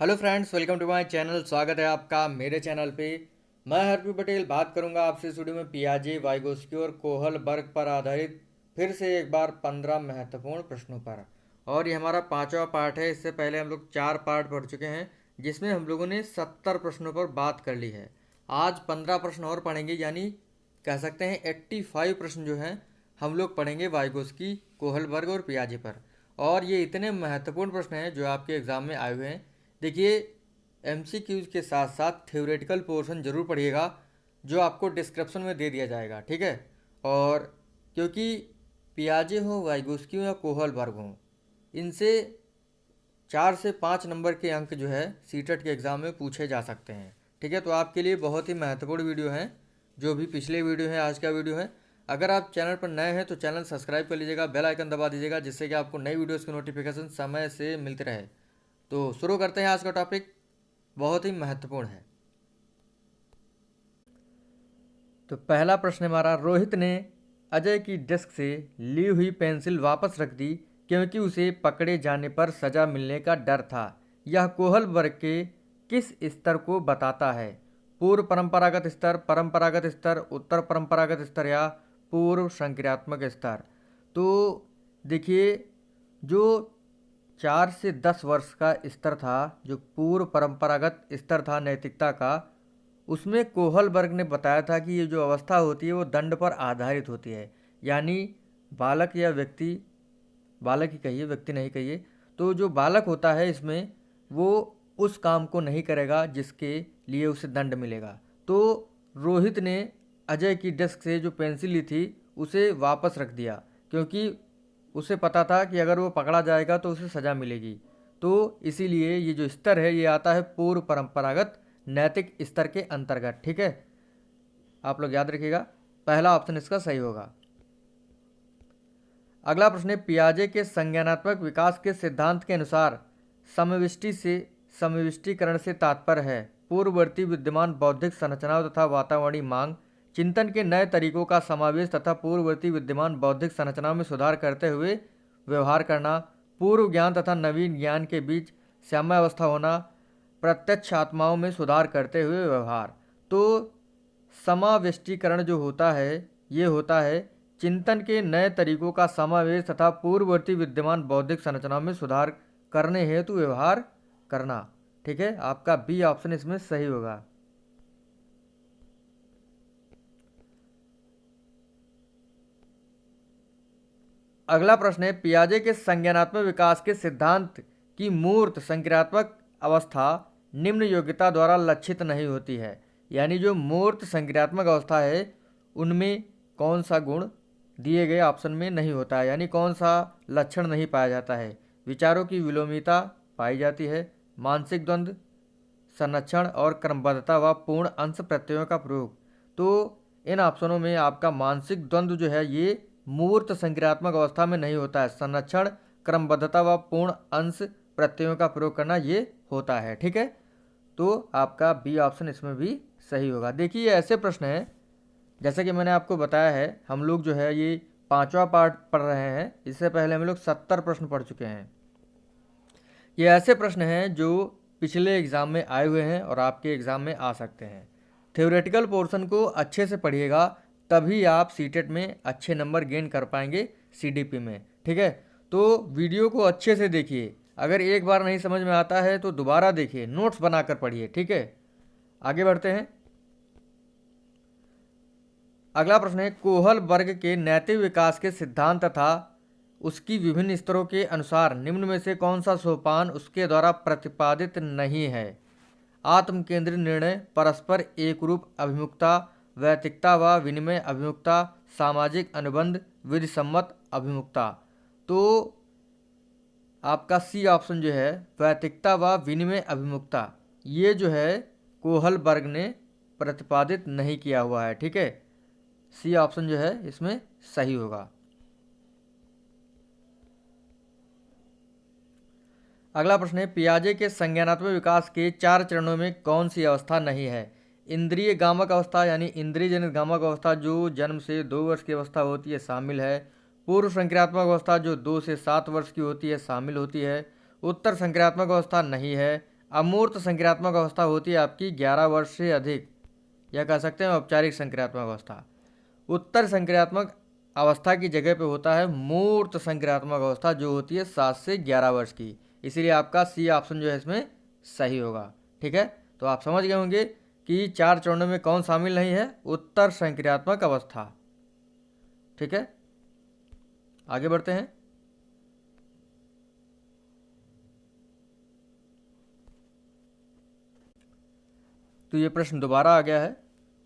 Hello friends, welcome to my channel. स्वागत है आपका मेरे चैनल पे। मैं हरपी पटेल बात करूंगा आपसे इस वीडियो में पियाजे, वाइगोस्की और कोहलबर्ग पर आधारित फिर से एक बार 15 महत्वपूर्ण प्रश्नों पर। और ये हमारा पांचवा पार्ट है। इससे पहले हम लोग 4 पार्ट पढ़ चुके हैं जिसमें हम लोगों ने 70 प्रश्नों पर बात कर ली है। आज 15 प्रश्न और पढ़ेंगे, यानी कह सकते हैं 85 प्रश्न जो हैं हम लोग पढ़ेंगे वाइगोस्की, कोहलबर्ग और पियाजे पर। और ये इतने महत्वपूर्ण प्रश्न हैं जो आपके एग्ज़ाम में आए हुए हैं। देखिए, एमसीक्यूज़ के साथ साथ थ्योरेटिकल पोर्शन ज़रूर पढ़िएगा जो आपको डिस्क्रिप्शन में दे दिया जाएगा, ठीक है। और क्योंकि पियाजे हो, वाइगोस्की हो या कोहलबर्ग हो, इनसे 4 से 5 नंबर के अंक जो है सीटेट के एग्ज़ाम में पूछे जा सकते हैं, ठीक है। तो आपके लिए बहुत ही महत्वपूर्ण वीडियो है। जो भी पिछले वीडियो है, आज का वीडियो है। अगर आप चैनल पर नए हैं तो चैनल सब्सक्राइब कर लीजिएगा, बेल आइकन दबा दीजिएगा, जिससे कि आपको नई वीडियोस की नोटिफिकेशन समय से मिलते रहे। तो शुरू करते हैं। आज का टॉपिक बहुत ही महत्वपूर्ण है। तो पहला प्रश्न हमारा, रोहित ने अजय की डेस्क से ली हुई पेंसिल वापस रख दी क्योंकि उसे पकड़े जाने पर सजा मिलने का डर था। यह कोहलबर्ग के किस स्तर को बताता है? पूर्व परंपरागत स्तर, परंपरागत स्तर, उत्तर परंपरागत स्तर या पूर्व संक्रियात्मक स्तर? तो देखिए, जो 4 से 10 वर्ष का स्तर था, जो पूर्व परंपरागत स्तर था नैतिकता का, उसमें कोहलबर्ग ने बताया था कि ये जो अवस्था होती है वो दंड पर आधारित होती है। यानी बालक या व्यक्ति, बालक ही कहिए, व्यक्ति नहीं कहिए, तो जो बालक होता है इसमें वो उस काम को नहीं करेगा जिसके लिए उसे दंड मिलेगा। तो रोहित ने अजय की डेस्क से जो पेंसिल ली थी उसे वापस रख दिया क्योंकि उसे पता था कि अगर वो पकड़ा जाएगा तो उसे सज़ा मिलेगी। तो इसीलिए ये जो स्तर है ये आता है पूर्व परंपरागत नैतिक स्तर के अंतर्गत, ठीक है। आप लोग याद रखिएगा, पहला ऑप्शन इसका सही होगा। अगला प्रश्न है, पियाजे के संज्ञानात्मक विकास के सिद्धांत के अनुसार समविष्टि से समविष्टिकरण से तात्पर्य है पूर्ववर्ती विद्यमान बौद्धिक संरचनाओं तथा वातावरणीय मांग, चिंतन के नए तरीकों का समावेश तथा पूर्ववर्ती विद्यमान बौद्धिक संरचनाओं में सुधार करते हुए व्यवहार करना, पूर्व ज्ञान तथा नवीन ज्ञान के बीच साम्यावस्था होना, प्रत्यक्ष आत्माओं में सुधार करते हुए व्यवहार। तो समावेष्टीकरण जो होता है ये होता है चिंतन के नए तरीकों का समावेश तथा पूर्ववर्ती विद्यमान बौद्धिक संरचनाओं में सुधार करने हेतु व्यवहार करना, ठीक है। आपका बी ऑप्शन इसमें सही होगा। अगला प्रश्न है, पियाजे के संज्ञानात्मक विकास के सिद्धांत की मूर्त संक्रियात्मक अवस्था निम्न योग्यता द्वारा लक्षित नहीं होती है। यानी जो मूर्त संक्रियात्मक अवस्था है उनमें कौन सा गुण दिए गए ऑप्शन में नहीं होता है, यानी कौन सा लक्षण नहीं पाया जाता है? विचारों की विलोमिता पाई जाती है, मानसिक द्वंद्व, संरक्षण और क्रमबद्धता व पूर्ण अंश प्रत्ययों का प्रयोग। तो इन ऑप्शनों में आपका मानसिक द्वंद्व जो है ये मूर्त संक्रियात्मक अवस्था में नहीं होता है। संरक्षण, क्रमबद्धता व पूर्ण अंश प्रत्ययों का प्रयोग करना ये होता है, ठीक है। तो आपका बी ऑप्शन इसमें भी सही होगा। देखिए, ऐसे प्रश्न हैं, जैसे कि मैंने आपको बताया है, हम लोग जो है ये पांचवा पार्ट पढ़ रहे हैं। इससे पहले हम लोग 70 प्रश्न पढ़ चुके हैं। ये ऐसे प्रश्न हैं जो पिछले एग्ज़ाम में आए हुए हैं और आपके एग्ज़ाम में आ सकते हैं। थ्योरेटिकल पोर्शन को अच्छे से पढ़िएगा, तभी आप सीटेट में अच्छे नंबर गेन कर पाएंगे सीडीपी में, ठीक है। तो वीडियो को अच्छे से देखिए, अगर एक बार नहीं समझ में आता है तो दोबारा देखिए, नोट्स बनाकर पढ़िए, ठीक है। आगे बढ़ते हैं। अगला प्रश्न है, कोहलबर्ग के नैतिक विकास के सिद्धांत तथा उसकी विभिन्न स्तरों के अनुसार निम्न में से कौन सा सोपान उसके द्वारा प्रतिपादित नहीं है? आत्म केंद्रित निर्णय, परस्पर एकरूप अभिमुखता, वैयक्तिकता व विनिमय अभिमुखता, सामाजिक अनुबंध, विधि सम्मत अभिमुखता। तो आपका सी ऑप्शन जो है वैयक्तिकता व विनिमय अभिमुखता, ये जो है कोहलबर्ग ने प्रतिपादित नहीं किया हुआ है, ठीक है। सी ऑप्शन जो है इसमें सही होगा। अगला प्रश्न है, पियाजे के संज्ञानात्मक विकास के 4 चरणों में कौन सी अवस्था नहीं है? इंद्रिय गामक अवस्था यानी इंद्रिय जनित गामक अवस्था जो जन्म से 2 वर्ष की अवस्था होती है, शामिल है। पूर्व संक्रियात्मक अवस्था जो 2 से 7 वर्ष की होती है, शामिल होती है। उत्तर संक्रियात्मक अवस्था नहीं है। अमूर्त संक्रियात्मक अवस्था होती है आपकी 11 वर्ष से अधिक, या कह सकते हैं औपचारिक संक्रियात्मक अवस्था। उत्तर संक्रियात्मक अवस्था की जगह पे होता है मूर्त संक्रियात्मक अवस्था, जो होती है 7 से 11 वर्ष की। इसीलिए आपका सी ऑप्शन जो है इसमें सही होगा। ठीक है, तो आप समझ गए होंगे कि 4 चरणों में कौन शामिल नहीं है, उत्तर संक्रियात्मक अवस्था। ठीक है, आगे बढ़ते हैं। तो ये प्रश्न दोबारा आ गया है।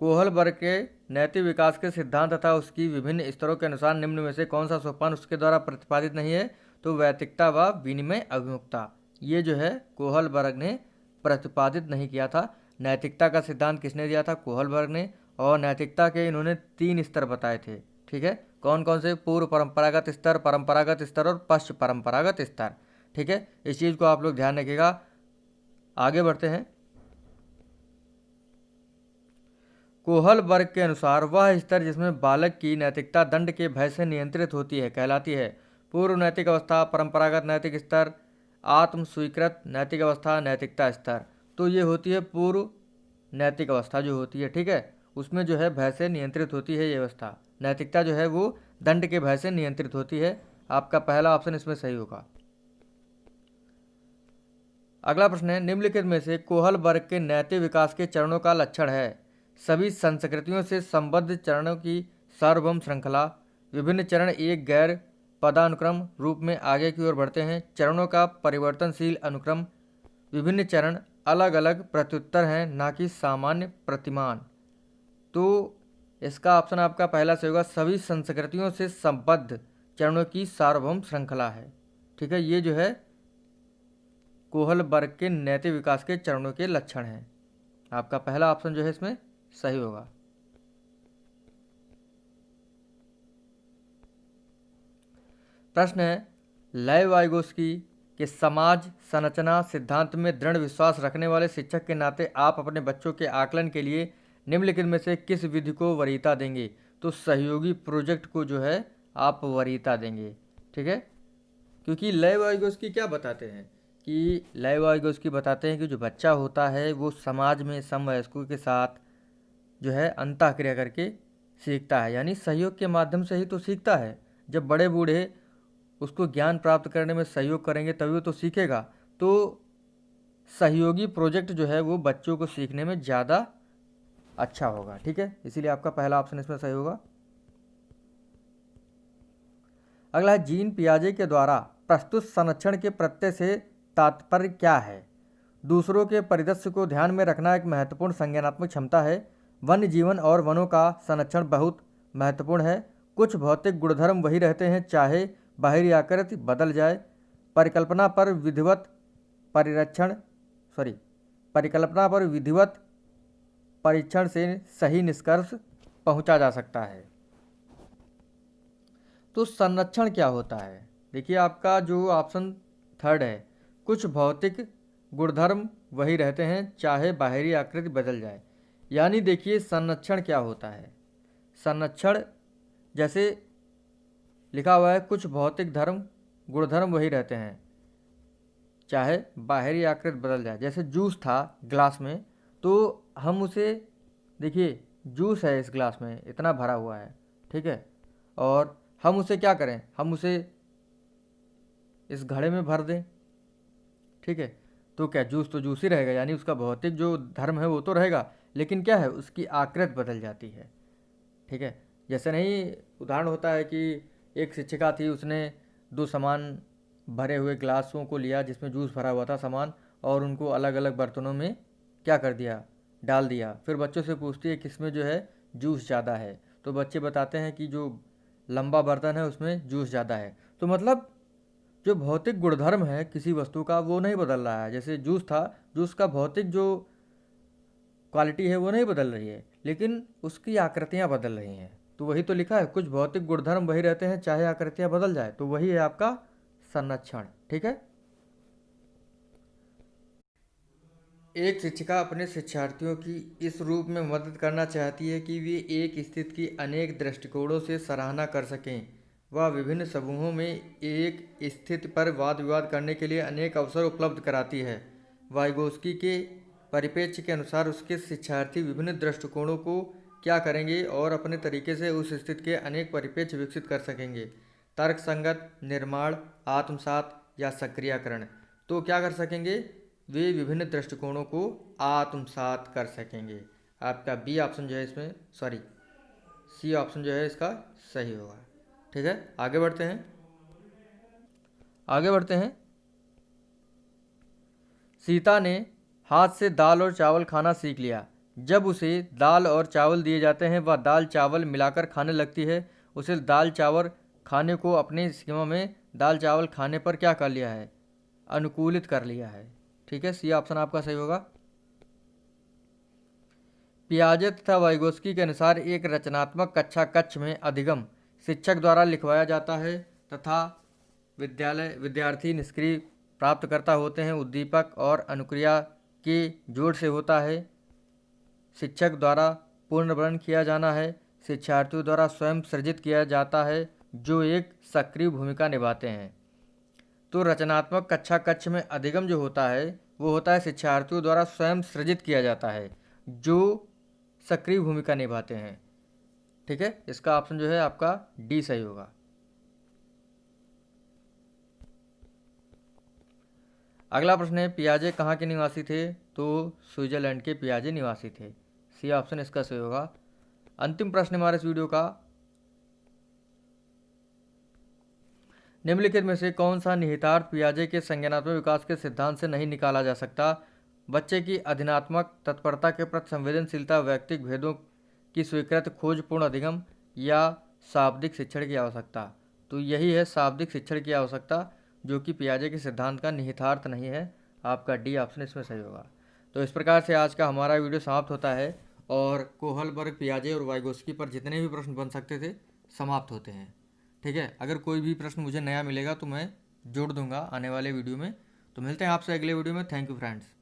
कोहलबर्ग के नैतिक विकास के सिद्धांत तथा उसकी विभिन्न स्तरों के अनुसार निम्न में से कौन सा सोपान उसके द्वारा प्रतिपादित नहीं है? तो वैयक्तिकता व विनिमय अभिमुखता, ये जो है कोहलबर्ग ने प्रतिपादित नहीं किया था। नैतिकता का सिद्धांत किसने दिया था? कोहलबर्ग ने। और नैतिकता के इन्होंने 3 स्तर बताए थे। ठीक है, कौन कौन से? पूर्व परंपरागत स्तर, परंपरागत स्तर और पश्च परंपरागत स्तर। ठीक है, इस चीज़ को आप लोग ध्यान रखिएगा। आगे बढ़ते हैं। कोहलबर्ग के अनुसार वह स्तर जिसमें बालक की नैतिकता दंड के भय से नियंत्रित होती है कहलाती है पूर्व नैतिक अवस्था, परंपरागत नैतिक स्तर, आत्म स्वीकृत नैतिक अवस्था, नैतिकता स्तर। तो ये होती है पूर्व नैतिक अवस्था जो होती है। ठीक है, उसमें जो है भय से नियंत्रित होती है ये अवस्था। नैतिकता जो है वो दंड के भय से नियंत्रित होती है। आपका पहला ऑप्शन इसमें सही होगा। अगला प्रश्न है, निम्नलिखित में से कोहलबर्ग के नैतिक विकास के चरणों का लक्षण है? सभी संस्कृतियों से संबद्ध चरणों की सार्वभौम श्रृंखला, विभिन्न चरण एक गैर पदानुक्रम रूप में आगे की ओर बढ़ते हैं, चरणों का परिवर्तनशील अनुक्रम, विभिन्न चरण अलग अलग प्रत्युत्तर हैं ना कि सामान्य प्रतिमान। तो इसका ऑप्शन आपका पहला से होगा, सभी संस्कृतियों से संबद्ध चरणों की सार्वभौम श्रृंखला है। ठीक है, ये जो है कोहलबर्ग के नैतिक विकास के चरणों के लक्षण हैं। आपका पहला ऑप्शन जो है इसमें सही होगा। प्रश्न है, लेव-वाइगोस्की के समाज संरचना सिद्धांत में दृढ़ विश्वास रखने वाले शिक्षक के नाते आप अपने बच्चों के आकलन के लिए निम्नलिखित में से किस विधि को वरीयता देंगे? तो सहयोगी प्रोजेक्ट को जो है आप वरीयता देंगे। ठीक है, क्योंकि लेव-वाइगोस्की क्या बताते हैं कि लेव-वाइगोस्की बताते हैं कि जो बच्चा होता है वो समाज में समवयस्कों के साथ जो है अंतःक्रिया करके सीखता है, यानी सहयोग के माध्यम से ही तो सीखता है। जब बड़े बूढ़े उसको ज्ञान प्राप्त करने में सहयोग करेंगे तभी वो तो सीखेगा। तो सहयोगी प्रोजेक्ट जो है वो बच्चों को सीखने में ज़्यादा अच्छा होगा। ठीक है, इसीलिए आपका पहला ऑप्शन इसमें सही होगा। अगला है, जीन पियाजे के द्वारा प्रस्तुत संरक्षण के प्रत्यय से तात्पर्य क्या है? दूसरों के परिदृश्य को ध्यान में रखना एक महत्वपूर्ण संज्ञानात्मक क्षमता है। वन्य जीवन और वनों का संरक्षण बहुत महत्वपूर्ण है। कुछ भौतिक गुणधर्म वही रहते हैं चाहे बाहरी आकृति बदल जाए। परिकल्पना पर विधिवत परीक्षण से सही निष्कर्ष पहुंचा जा सकता है। तो संरक्षण क्या होता है? देखिए, आपका जो ऑप्शन थर्ड है, कुछ भौतिक गुणधर्म वही रहते हैं चाहे बाहरी आकृति बदल जाए। यानी देखिए, संरक्षण क्या होता है? संरक्षण जैसे लिखा हुआ है, कुछ भौतिक गुणधर्म वही रहते हैं चाहे बाहरी आकृति बदल जाए। जैसे जूस था ग्लास में, तो हम उसे, देखिए जूस है इस ग्लास में इतना भरा हुआ है, ठीक है, और हम उसे क्या करें, हम उसे इस घड़े में भर दें, ठीक है, तो क्या जूस तो जूस ही रहेगा, यानी उसका भौतिक जो धर्म है वो तो रहेगा, लेकिन क्या है उसकी आकृति बदल जाती है। ठीक है, जैसे नहीं उदाहरण होता है कि एक शिक्षिका थी, उसने 2 सामान भरे हुए ग्लासों को लिया जिसमें जूस भरा हुआ था सामान, और उनको अलग अलग बर्तनों में क्या कर दिया, डाल दिया। फिर बच्चों से पूछती है किसमें जो है जूस ज़्यादा है, तो बच्चे बताते हैं कि जो लंबा बर्तन है उसमें जूस ज़्यादा है। तो मतलब जो भौतिक गुणधर्म है किसी वस्तु का वो नहीं बदल रहा है। जैसे जूस था, जूस का भौतिक जो क्वालिटी है वो नहीं बदल रही है, लेकिन उसकी आकृतियाँ बदल रही हैं। तो वही तो लिखा है, कुछ भौतिक गुणधर्म वही रहते हैं चाहे आकृतियाँ बदल जाए, तो वही है आपका संरक्षण। ठीक है, एक शिक्षिका अपने शिक्षार्थियों की इस रूप में मदद करना चाहती है कि वे एक स्थिति की अनेक दृष्टिकोणों से सराहना कर सकें। वह विभिन्न समूहों में एक स्थिति पर वाद विवाद करने के लिए अनेक अवसर उपलब्ध कराती है। वाइगोस्की के परिप्रेक्ष्य के अनुसार उसके शिक्षार्थी विभिन्न दृष्टिकोणों को क्या करेंगे और अपने तरीके से उस स्थिति के अनेक परिप्रेक्ष्य विकसित कर सकेंगे। तर्क संगत, निर्माण, आत्मसात या सक्रियकरण। तो क्या कर सकेंगे, वे विभिन्न दृष्टिकोणों को आत्मसात कर सकेंगे। आपका बी ऑप्शन जो है इसमें, सॉरी सी ऑप्शन जो है इसका सही होगा। ठीक है, आगे बढ़ते हैं। सीता ने हाथ से दाल और चावल खाना सीख लिया। जब उसे दाल और चावल दिए जाते हैं वह दाल चावल मिलाकर खाने लगती है। उसे दाल चावल खाने को अपने सीमा में दाल चावल खाने पर क्या कर लिया है, अनुकूलित कर लिया है। ठीक है, सी ऑप्शन आपका सही होगा। पियाजे तथा वाइगोस्की के अनुसार एक रचनात्मक कक्षा कक्ष में अधिगम शिक्षक द्वारा लिखवाया जाता है तथा विद्यार्थी निष्क्रिय प्राप्तकर्ता होते हैं। उद्दीपक और अनुक्रिया के जोड़ से होता है। शिक्षक द्वारा पूर्णवर्ण किया जाना है। शिक्षार्थियों द्वारा स्वयं सृजित किया जाता है जो एक सक्रिय भूमिका निभाते हैं। तो रचनात्मक कक्षा कक्ष में अधिगम जो होता है वो होता है शिक्षार्थियों द्वारा स्वयं सृजित किया जाता है जो सक्रिय भूमिका निभाते हैं। ठीक है, इसका ऑप्शन जो है आपका डी सही होगा। अगला प्रश्न है, पियाजे कहाँ के निवासी थे? तो स्विट्जरलैंड के पियाजे निवासी थे। सी ऑप्शन इसका सही होगा। अंतिम प्रश्न हमारे इस वीडियो का, निम्नलिखित में से कौन सा निहितार्थ पियाजे के संज्ञानात्मक विकास के सिद्धांत से नहीं निकाला जा सकता? बच्चे की अधिनात्मक तत्परता के प्रति संवेदनशीलता, व्यक्तिक भेदों की स्वीकृत खोजपूर्ण अधिगम या शाब्दिक शिक्षण की आवश्यकता। तो यही है शाब्दिक शिक्षण की आवश्यकता, जो कि पियाजे के सिद्धांत का निहितार्थ नहीं है। आपका डी ऑप्शन इसमें सही होगा। तो इस प्रकार से आज का हमारा वीडियो समाप्त होता है और कोहलबर्ग, पियाजे और वाइगोस्की पर जितने भी प्रश्न बन सकते थे समाप्त होते हैं। ठीक है, अगर कोई भी प्रश्न मुझे नया मिलेगा तो मैं जोड़ दूंगा आने वाले वीडियो में। तो मिलते हैं आपसे अगले वीडियो में। Thank you friends.